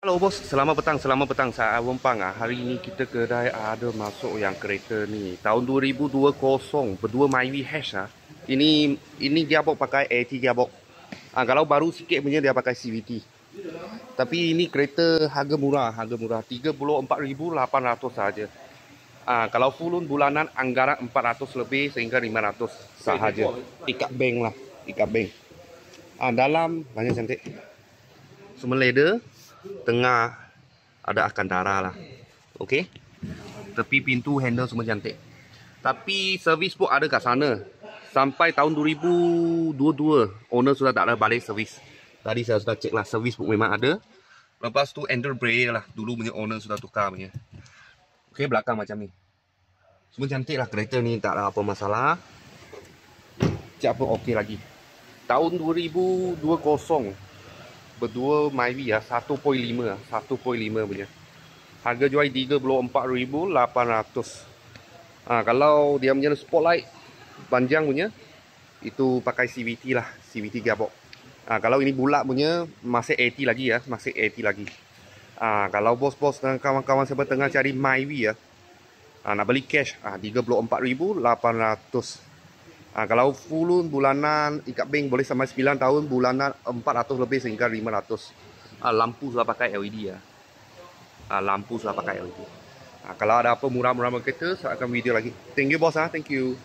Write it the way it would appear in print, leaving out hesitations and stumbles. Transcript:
Halo bos, selamat petang. Saya Wompang. Hari ini kita kedai ada masuk yang kereta ni. Tahun 2020, berdua Myvi Hash ah. Ini gearbox pakai AT gearbox. Kalau baru sikit punya dia pakai CVT. Tapi ini kereta harga murah 34,800 saja. Kalau full loan bulanan anggaran 400 lebih sehingga 500 sahaja. Ikat bank lah, ikat bank. Dalam banyak cantik. Semua leather. Tengah ada Alcantara lah. Okey. Tepi pintu handle semua cantik. Tapi servis pun ada kat sana. Sampai tahun 2022 owner sudah tak ada balik servis. Tadi saya sudah cek lah, servis pun memang ada. Lepas tu Ender Bray lah. Dulu punya owner sudah tukar punya. Okey, belakang macam ni. Semua cantik lah kereta ni, tak ada apa masalah. Cak pun okey lagi. Tahun 2020 berdua Myvi ya, 1.5 punya. Harga jual 34,800. Kalau dia punya spotlight panjang punya itu pakai CVT lah, CVT gearbox. Kalau ini bulat punya masih 80 lagi ya, masih 80 lagi. Kalau bos-bos dan kawan-kawan saya tengah cari Myvi ya, nak beli cash 34,800. Kalau full loan bulanan ikat bank boleh sampai 9 tahun, bulanan 400 lebih sehingga 500. Lampu sudah pakai LED ya. Lampu sudah pakai LED. Kalau ada apa murah-murah kereta, saya akan video lagi. Thank you bos thank you.